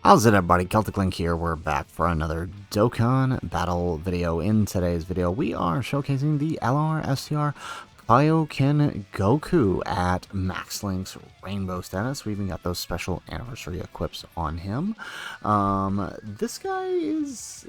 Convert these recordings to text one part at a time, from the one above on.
How's it, everybody? Celtic Link here. We're back for another Dokkan battle video. In today's video, we are showcasing the LR STR KAIOKEN Goku at Max Link's Rainbow status. We even got those special anniversary equips on him. This guy is,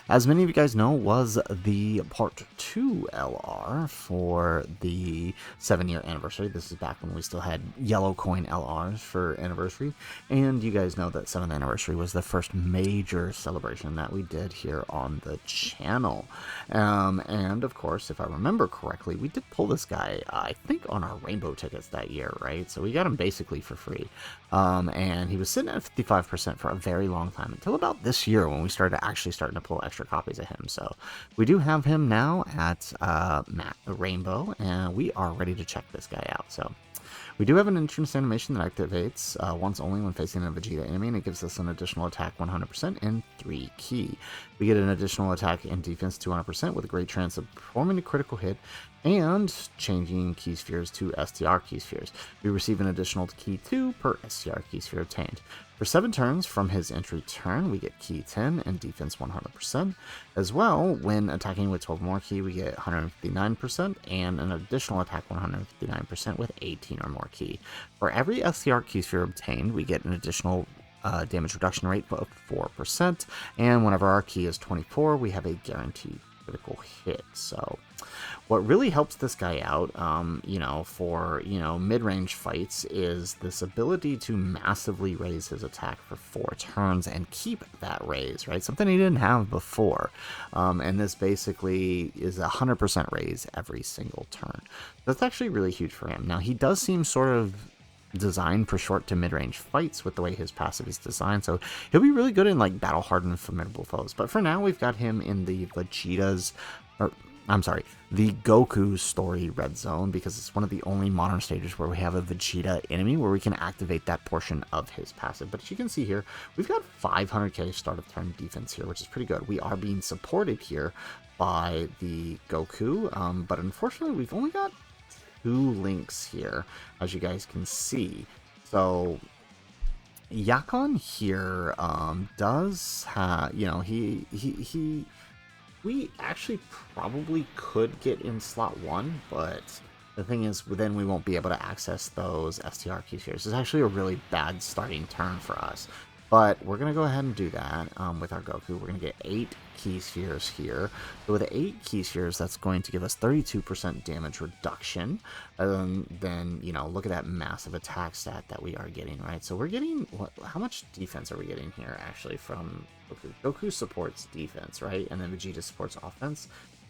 as many of you guys know, was the Part 2 LR for the 7-year anniversary. This is back when we still had yellow coin LRs for anniversary. And you guys know that 7th anniversary was the first major celebration that we did here on the channel. And of course, if I remember correctly, we did pull this guy, I think, on our rainbow tickets that year, right? So we got him basically for free. And he was sitting at 55% for a very long time, until about this year when we started starting to pull extra copies of him. So we do have him now at Rainbow, and we are ready to check this guy out. So we do have an entrance animation that activates once only when facing a Vegeta enemy, and it gives us an additional attack 100% and 3 ki. We get an additional attack and defense 200% with a great chance of performing a critical hit and changing key spheres to STR key spheres. We receive an additional ki 2 per STR key sphere obtained. For 7 turns from his entry turn, we get ki 10 and defense 100%. As well, when attacking with 12 more ki, we get 159% and an additional attack 159% with 18 or more ki. For every STR key sphere obtained, we get an additional damage reduction rate of 4%, and whenever our ki is 24, we have a guaranteed critical hit. So what really helps this guy out, for, mid-range fights is this ability to massively raise his attack for 4 turns and keep that raise, right? Something he didn't have before. And this basically is a 100% raise every single turn. That's actually really huge for him. Now, he does seem sort of designed for short to mid-range fights with the way his passive is designed, so he'll be really good in like battle hardened formidable foes. But for now, we've got him in the the Goku story red zone, because it's one of the only modern stages where we have a Vegeta enemy where we can activate that portion of his passive. But as you can see here, we've got 500k start of turn defense here, which is pretty good. We are being supported here by the Goku, but unfortunately we've only got 2 links here, as you guys can see. So Yakon here does have, we actually probably could get in slot 1, but the thing is, then we won't be able to access those STR key spheres. It's actually a really bad starting turn for us. But we're going to go ahead and do that with our Goku. We're going to get 8 key spheres here. So with 8 key spheres, that's going to give us 32% damage reduction. Then, look at that massive attack stat that we are getting, right? So we're getting, how much defense are we getting here, actually, from Goku? Goku supports defense, right? And then Vegeta supports offense.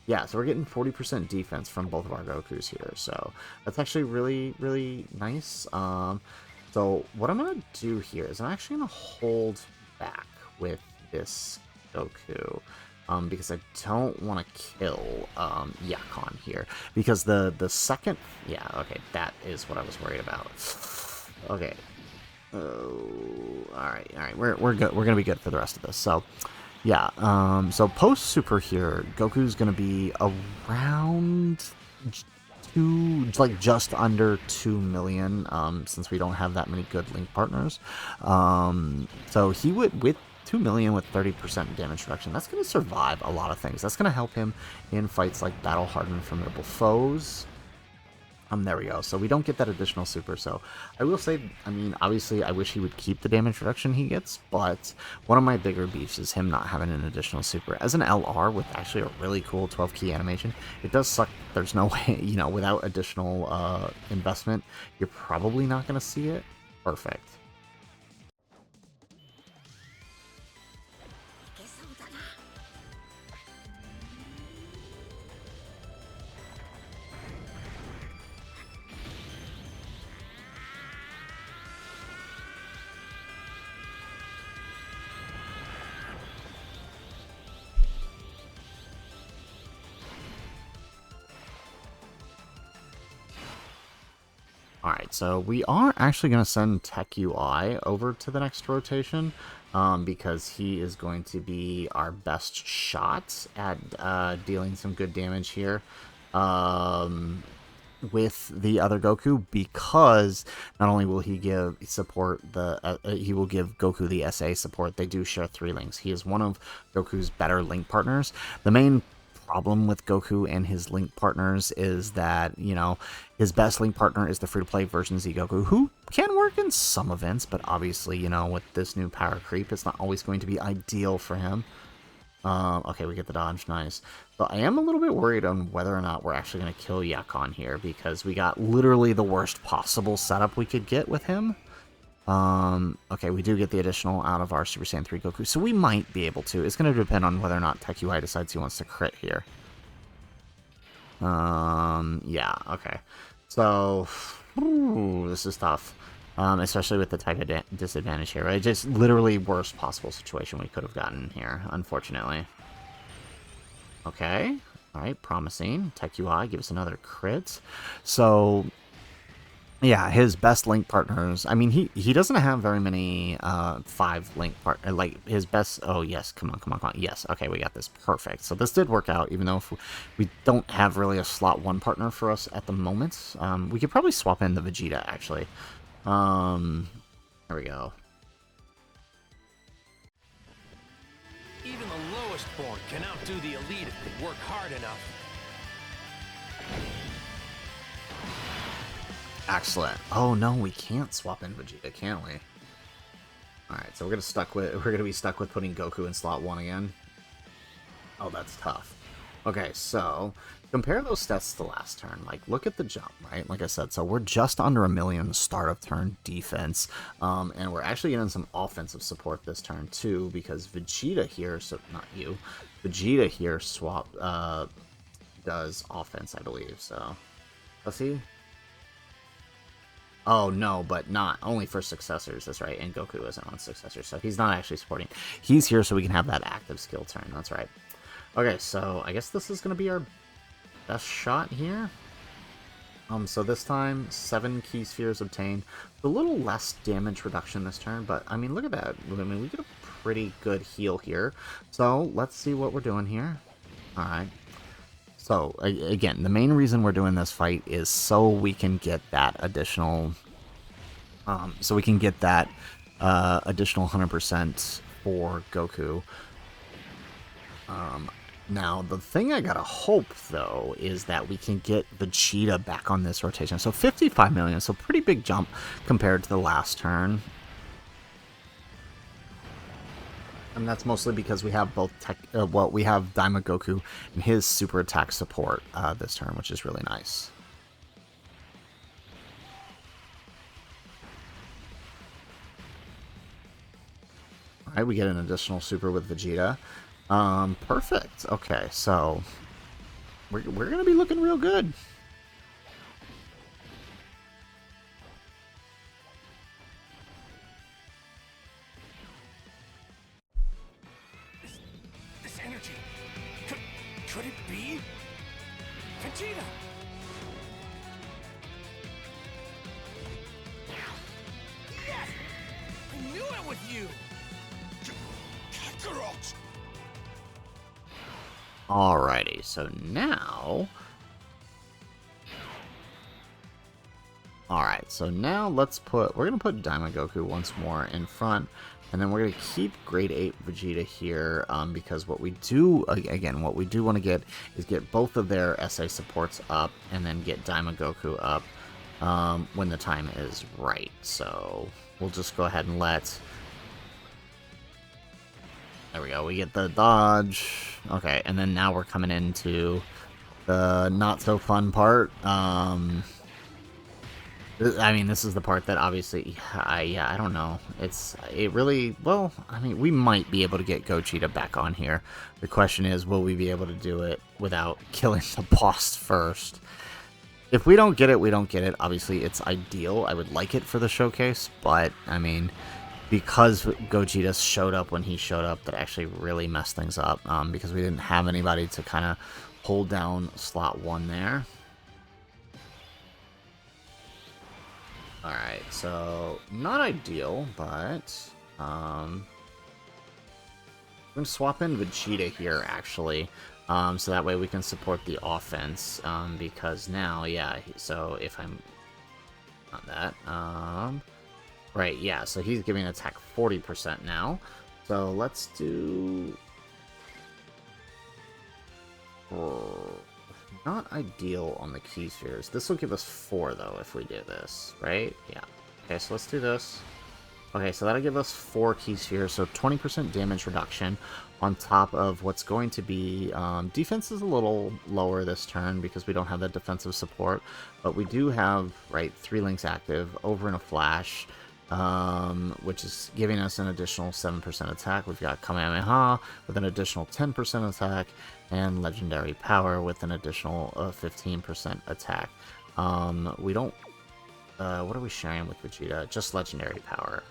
Yeah, so we're getting 40% defense from both of our Gokus here. So that's actually really, really nice. So what I'm going to do here is I'm actually going to hold back with this Goku, because I don't want to kill Yakon here, because the second, yeah, okay, that is what I was worried about. Okay, all right, we're good. We're gonna be good for the rest of this. So yeah, so post super here, Goku's gonna be around just under 2 million, since we don't have that many good link partners. So he would, with 2 million with 30% damage reduction, that's going to survive a lot of things. That's going to help him in fights like battle hardened formidable foes. There we go. So we don't get that additional super. So I will say, obviously I wish he would keep the damage reduction he gets, but one of my bigger beefs is him not having an additional super. As an LR with actually a really cool 12 key animation, it does suck. There's no way, without additional investment, you're probably not going to see it. Perfect. Alright, so we are actually going to send Tech UI over to the next rotation, because he is going to be our best shot at dealing some good damage here. with the other Goku, because not only will he give support he will give Goku the SA support. They do share 3 links. He is one of Goku's better link partners. The main problem with Goku and his link partners is that, you know, his best link partner is the free-to-play version Z Goku, who can work in some events, but obviously, you know, with this new power creep, it's not always going to be ideal for him. Okay, we get the dodge, nice. But I am a little bit worried on whether or not we're actually going to kill Yakon here, because we got literally the worst possible setup we could get with him. Okay, we do get the additional out of our Super Saiyan 3 Goku, so we might be able to. It's going to depend on whether or not Tech UI decides he wants to crit here. Yeah, okay. So, ooh, this is tough. Especially with the type of disadvantage here, right? Just literally worst possible situation we could have gotten here, unfortunately. Okay, alright, promising. Tech UI, give us another crit. So, yeah, his best link partners, I mean, he doesn't have very many 5 link partners, like, his best, oh yes, come on, yes, okay, we got this, perfect. So this did work out, even though if we don't have really a slot 1 partner for us at the moment. We could probably swap in the Vegeta, actually. There we go. Even the lowest born can outdo the elite if they work hard enough. Excellent. Oh no, we can't swap in Vegeta, can't we? Alright, so we're gonna be stuck with putting Goku in slot 1 again. Oh, that's tough. Okay, so compare those stats to last turn. Like, look at the jump, right? Like I said, so we're just under 1 million start of turn defense, and we're actually getting some offensive support this turn too, because Vegeta here, so not you, Vegeta here does offense, I believe. So let's see. Oh no, but not only for successors. That's right, and Goku isn't on successors, so he's not actually supporting. He's here so we can have that active skill turn. That's right. Okay, so I guess this is going to be our best shot here. So this time, 7 key spheres obtained. A little less damage reduction this turn, but I mean, look at that. I mean, we get a pretty good heal here. So let's see what we're doing here. Alright. So, again, the main reason we're doing this fight is so we can get that additional... additional 100% for Goku. Now, the thing I gotta hope, though, is that we can get Vegeta back on this rotation. So 55 million, so pretty big jump compared to the last turn. And that's mostly because we have both we have Daima Goku and his super attack support this turn, which is really nice. Alright, we get an additional super with Vegeta. Perfect. Okay, so we're gonna be looking real good. This energy, could it be Vegeta? Yes, I knew it was you. Kakarot. Alrighty, so now... Alright, so now we're gonna put Daima Goku once more in front, and then we're gonna keep grade 8 Vegeta here, because what we do want to get is get both of their SA supports up, and then get Daima Goku up, when the time is right. So, we'll just go ahead and there we go, we get the dodge. Okay, and then now we're coming into the not-so-fun part. I mean, this is the part that obviously, yeah, I don't know. Well, I mean, we might be able to get Gogeta back on here. The question is, will we be able to do it without killing the boss first? If we don't get it, we don't get it. Obviously, it's ideal. I would like it for the showcase, but, I mean... because Gogeta showed up when he showed up, that actually really messed things up, because we didn't have anybody to kind of hold down slot 1 there. Alright, so not ideal, but I'm going to swap in Vegeta here, actually. So that way we can support the offense, because now, yeah, so if I'm on that, right, yeah, so he's giving attack 40% now. So let's do... not ideal on the key spheres. This will give us 4, though, if we do this, right? Yeah. Okay, so let's do this. Okay, so that'll give us 4 key spheres, so 20% damage reduction on top of what's going to be... defense is a little lower this turn because we don't have that defensive support, but we do have, right, 3 links active, over in a flash, which is giving us an additional 7% attack. We've got Kamehameha with an additional 10% attack, and Legendary Power with an additional 15% attack. We don't... what are we sharing with Vegeta? Just Legendary Power.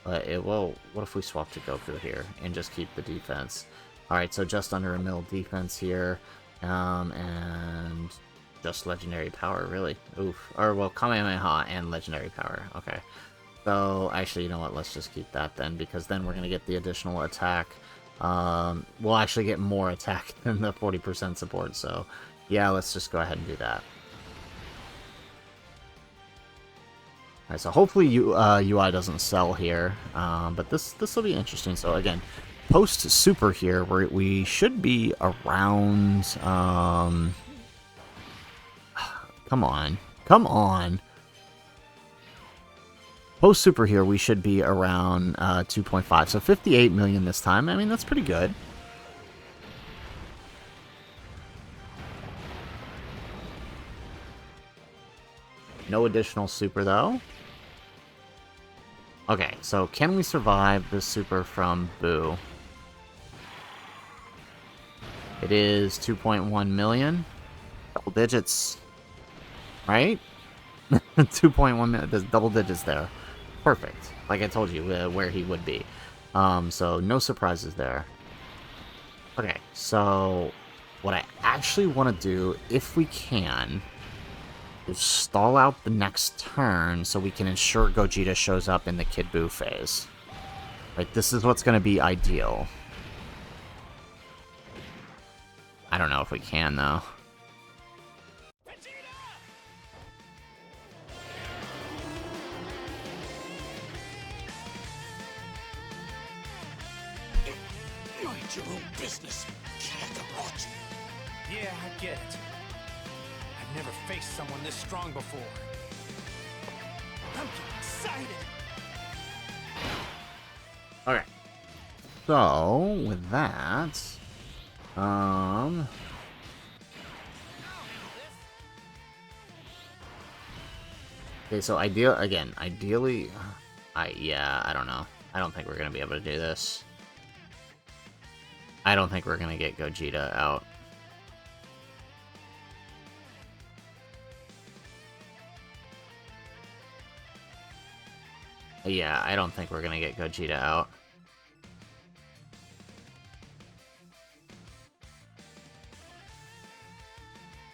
But it will... What if we swap to Goku here and just keep the defense? Alright, so just under a mil defense here, and just Legendary Power, really. Oof. Or, well, Kamehameha and Legendary Power. Okay. So, actually, you know what? Let's just keep that then, because then we're going to get the additional attack. We'll actually get more attack than the 40% support, so yeah, let's just go ahead and do that. Alright, so hopefully UI doesn't sell here, but this will be interesting. So again, post Super here, we should be around... come on. Come on! Post Super here, we should be around 2.5, so 58 million this time. I mean, that's pretty good. No additional Super, though. Okay, so can we survive this Super from Boo? It is 2.1 million. Double digits. Right? 2.1 million. There's double digits there. Perfect. Like I told you, where he would be. So no surprises there. Okay, so what I actually want to do, if we can, is stall out the next turn so we can ensure Gogeta shows up in the Kid Buu phase. Like, this is what's going to be ideal. I don't know if we can, though. Mind your own business, Kakarot. Yeah, I get it. I've never faced someone this strong before. I'm getting excited. Okay. So, with that, okay, so ideally, yeah, I don't know. I don't think we're gonna be able to do this. I don't think we're gonna get Gogeta out. Yeah, I don't think we're gonna get Gogeta out.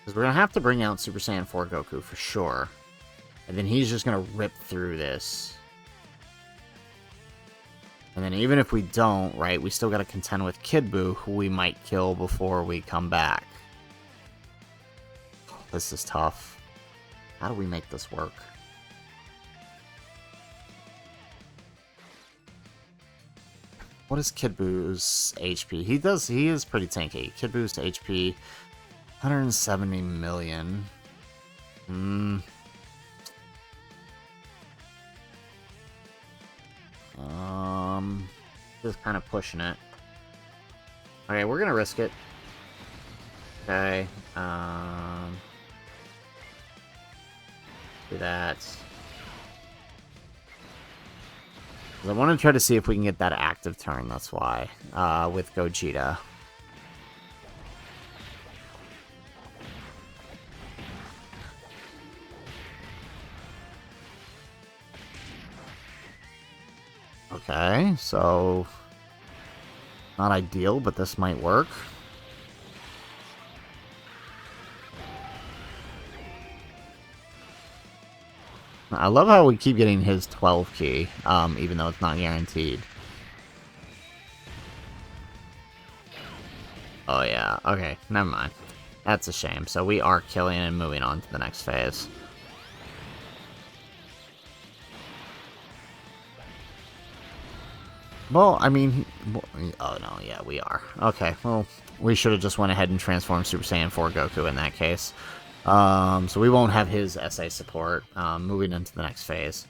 Because we're gonna have to bring out Super Saiyan 4 Goku for sure. And then he's just gonna rip through this. And then even if we don't, right, we still gotta contend with Kid Buu, who we might kill before we come back. This is tough. How do we make this work? What is Kid Buu's HP? He is pretty tanky. Kid Buu's HP, 170 million. Just kind of pushing it. Okay, we're gonna risk it. Okay, do that. I want to try to see if we can get that active turn, that's why, with Gogeta. Okay, so not ideal, but this might work. I love how we keep getting his 12 key, even though it's not guaranteed. Oh yeah, okay, never mind. That's a shame. So we are killing and moving on to the next phase. Well, I mean, oh no, yeah, we are. Okay, well, we should have just went ahead and transformed Super Saiyan 4 Goku in that case. So we won't have his SA support moving into the next phase.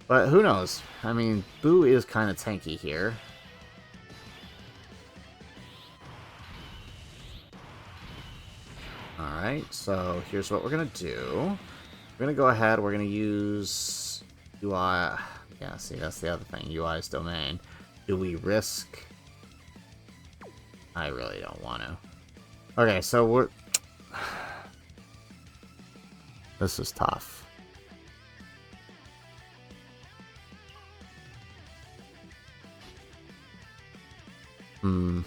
But who knows? I mean, Boo is kind of tanky here. Alright, so here's what we're going to do. We're going to go ahead, we're going to use UI. Yeah, see, that's the other thing. UI's domain. Do we risk? I really don't want to. Okay, so we're... This is tough. What's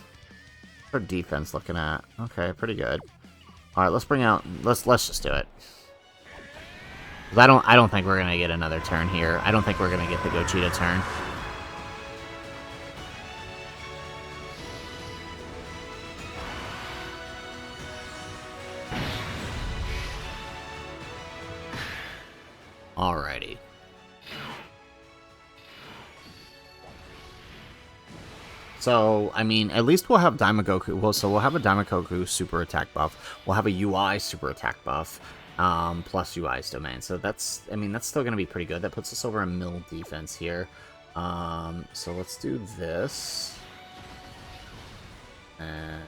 our defense looking at? Okay, pretty good. Alright, let's bring out... Let's just do it. I don't think we're gonna get another turn here. I don't think we're gonna get the Gogeta turn. Alrighty. So, I mean, at least we'll have Daimagoku. Well, so we'll have a Daimagoku super attack buff. We'll have a UI super attack buff. Plus UI's domain. So that's, I mean, that's still going to be pretty good. That puts us over a mill defense here. So let's do this. And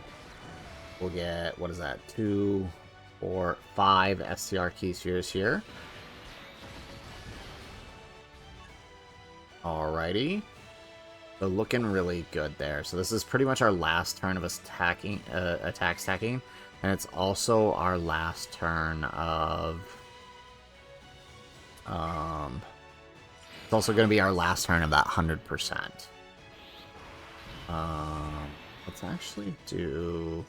we'll get, what is that? 2, 4, 5 STR key spheres here. Alrighty. So looking really good there. So this is pretty much our last turn of us attacking, attack stacking. And it's also our last turn of... it's also going to be our last turn of that 100%. Let's actually do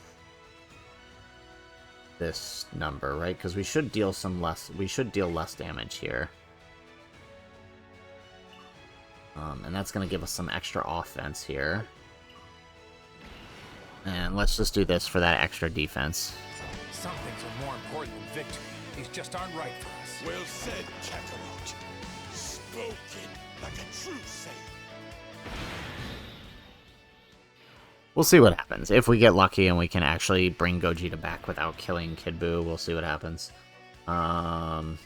this number, right? Because we should deal some less... We should deal less damage here. And that's going to give us some extra offense here. And let's just do this for that extra defense. Some things are more important than victory. These just aren't right for us. Well said, Kakarot. Spoken like a true Saiyan. We'll see what happens. If we get lucky and we can actually bring Gogeta back without killing Kid Buu, we'll see what happens. I'm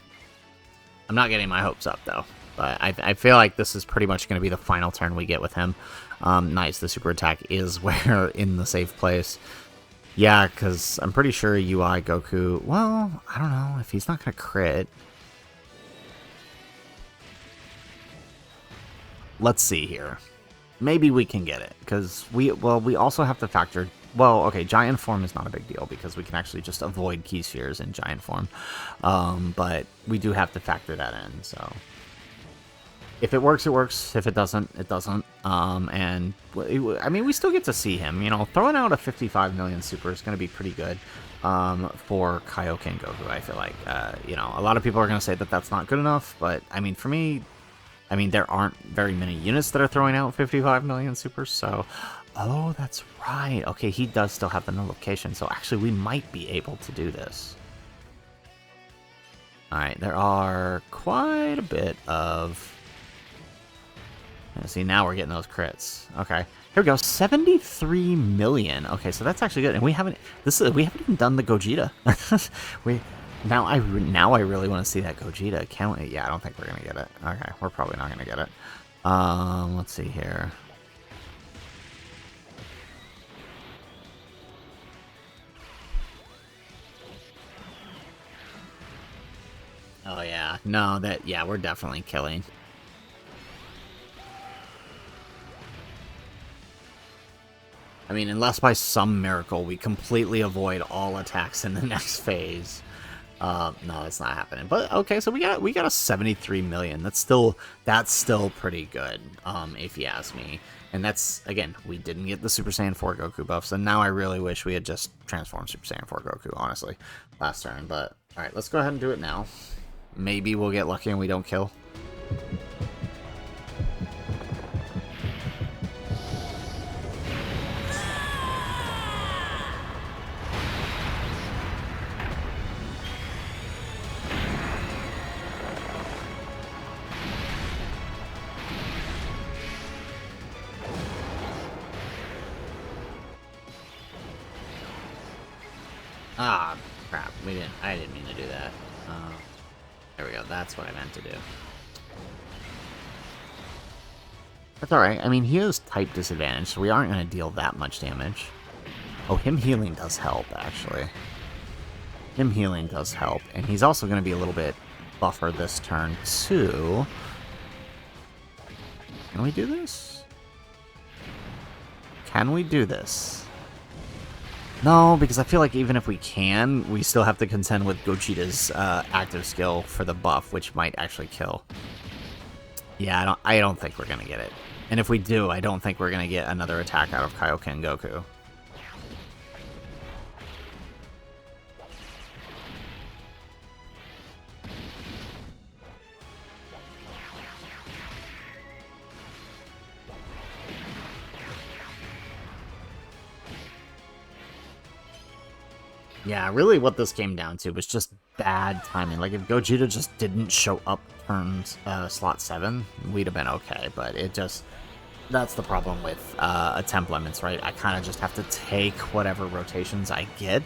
not getting my hopes up, though. But I feel like this is pretty much going to be the final turn we get with him. Nice, the super attack is where in the safe place. Yeah, because I'm pretty sure UI Goku... Well, I don't know if he's not going to crit. Let's see here. Maybe we can get it, because we also have to factor... Well, okay, giant form is not a big deal, because we can actually just avoid key spheres in giant form. But we do have to factor that in, so... If it works, it works. If it doesn't, it doesn't. And, I mean, we still get to see him. You know, throwing out a 55 million super is going to be pretty good for KAIOKEN Goku, I feel like. You know, a lot of people are going to say that that's not good enough, but, I mean, for me, I mean, there aren't very many units that are throwing out 55 million supers, so... Oh, that's right. Okay, he does still have the nullification, so actually we might be able to do this. Alright, there are quite a bit of... See, now we're getting those crits. Okay, here we go. 73 million. Okay, so that's actually good, and we haven't even done the Gogeta. Now I really want to see that Gogeta. Yeah, I don't think we're gonna get it. Okay, we're probably not gonna get it. Let's see here. Oh yeah, no, yeah, we're definitely killing. I mean, unless by some miracle we completely avoid all attacks in the next phase. No, that's not happening. But okay, so we got a 73 million. That's still pretty good, if you ask me. And that's, again, we didn't get the Super Saiyan 4 Goku buffs, and now I really wish we had just transformed Super Saiyan 4 Goku, honestly, last turn. But all right, let's go ahead and do it now. Maybe we'll get lucky and we don't kill. Ah, crap. I didn't mean to do that. There we go. That's what I meant to do. That's alright. I mean, he has type disadvantage, so we aren't going to deal that much damage. Oh, him healing does help, actually. Him healing does help. And he's also going to be a little bit buffer this turn, too. Can we do this? Can we do this? No, because I feel like even if we can, we still have to contend with Gogeta's active skill for the buff, which might actually kill. Yeah, I don't think we're gonna get it. And if we do, I don't think we're gonna get another attack out of KAIOKEN Goku. Yeah, really what this came down to was just bad timing. Like, if Gogeta just didn't show up turns slot 7, we'd have been okay, but it just... That's the problem with attempt limits, right? I kind of just have to take whatever rotations I get,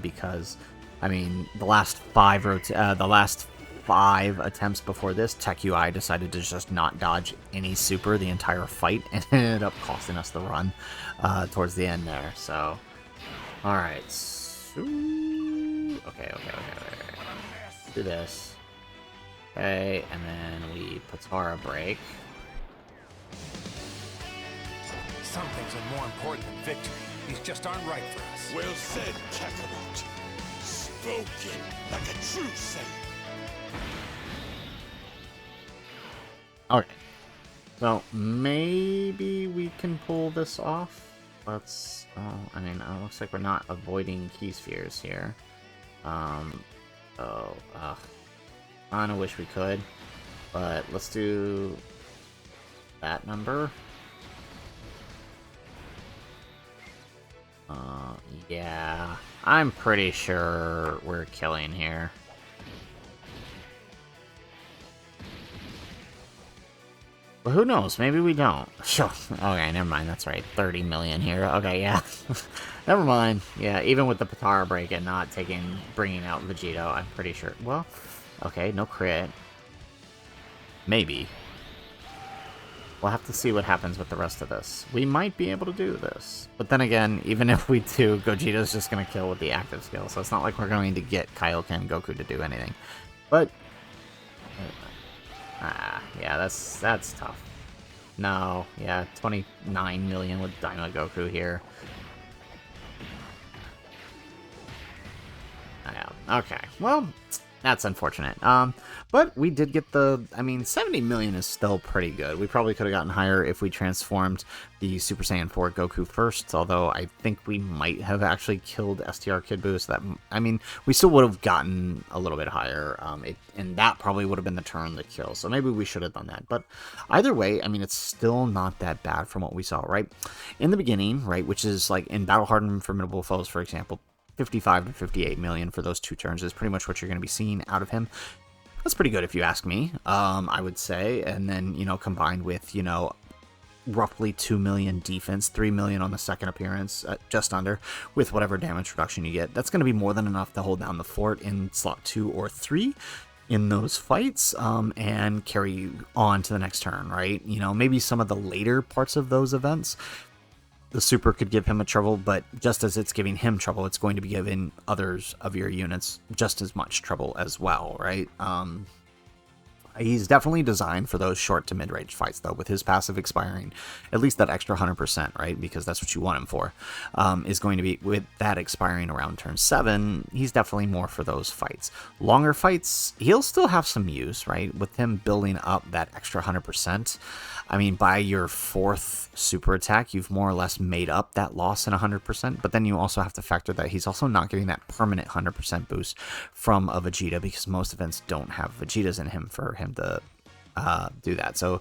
because, I mean, the last 5 attempts before this, Tech UI decided to just not dodge any super the entire fight, and it ended up costing us the run towards the end there, so... Alright, okay. Do this. Okay, and then we Patara break. Some things are more important than victory. These just aren't right for us. Well said, Kakarot. Spoken like a true Saiyan. Okay. So, maybe we can pull this off. Let's... Oh, I mean, it looks like we're not avoiding key spheres here. I kinda wish we could. But let's do... that number. Yeah. I'm pretty sure we're killing here. Well, who knows? Maybe we don't. Sure. Okay, never mind. That's right. 30 million here. Okay, yeah. Never mind. Yeah, even with the Patara break and not bringing out Vegito, I'm pretty sure. Well, okay, no crit. Maybe. We'll have to see what happens with the rest of this. We might be able to do this. But then again, even if we do, Gogeta's just going to kill with the active skill. So it's not like we're going to get KAIOKEN Goku to do anything. But... yeah, that's tough. No, yeah, 29 million with Daima Goku here. Yeah, okay, well, that's unfortunate. But we did get the, I mean, 70 million is still pretty good. We probably could have gotten higher if we transformed the Super Saiyan 4 Goku first, although I think we might have actually killed STR Kid Buu, so that, I mean, we still would have gotten a little bit higher, and that probably would have been the turn to kill, so maybe we should have done that. But either way, I mean, it's still not that bad from what we saw, right? In the beginning, right, which is like in Battle Hardened Formidable Foes, for example, 55 to 58 million for those 2 turns is pretty much what you're going to be seeing out of him. That's pretty good if you ask me, I would say. And then, you know, combined with, you know, roughly 2 million defense, 3 million on the second appearance, just under, with whatever damage reduction you get. That's going to be more than enough to hold down the fort in slot 2 or 3 in those fights, and carry you on to the next turn, right? You know, maybe some of the later parts of those events, the super could give him a trouble, but just as it's giving him trouble, it's going to be giving others of your units just as much trouble as well, right? He's definitely designed for those short to mid-range fights, though, with his passive expiring, at least that extra 100%, right? Because that's what you want him for, is going to be, with that expiring around turn 7, he's definitely more for those fights. Longer fights, he'll still have some use, right? With him building up that extra 100%, I mean, by your 4th super attack, you've more or less made up that loss in 100%, but then you also have to factor that he's also not getting that permanent 100% boost from a Vegeta, because most events don't have Vegetas in him for him to do that. So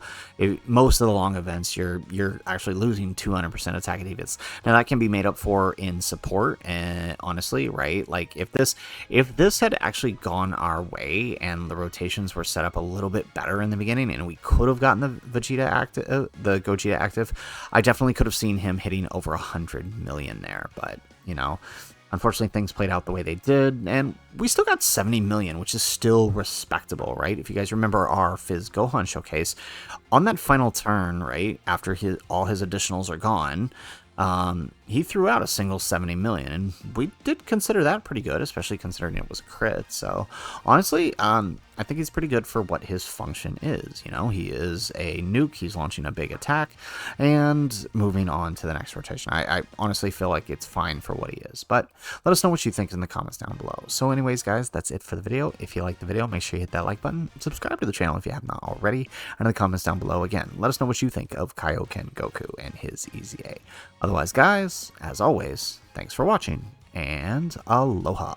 most of the long events, you're actually losing 200% attack and defense. Now that can be made up for in support, and honestly, right? Like if this had actually gone our way and the rotations were set up a little bit better in the beginning, and we could have gotten the Gogeta active, I definitely could have seen him hitting over 100 million there. But you know, Unfortunately, things played out the way they did, and we still got 70 million, which is still respectable, right? If you guys remember our Fizz Gohan showcase, on that final turn, right, after all his additionals are gone, he threw out a single 70 million, and we did consider that pretty good, especially considering it was a crit. So honestly, I think he's pretty good for what his function is. You know, he is a nuke, he's launching a big attack, and moving on to the next rotation. I honestly feel like it's fine for what he is, but let us know what you think in the comments down below. So anyways, guys, that's it for the video. If you liked the video, make sure you hit that like button, subscribe to the channel if you have not already, and in the comments down below, again, let us know what you think of KAIOKEN Goku and his EZA. Otherwise, guys, as always, thanks for watching, and aloha.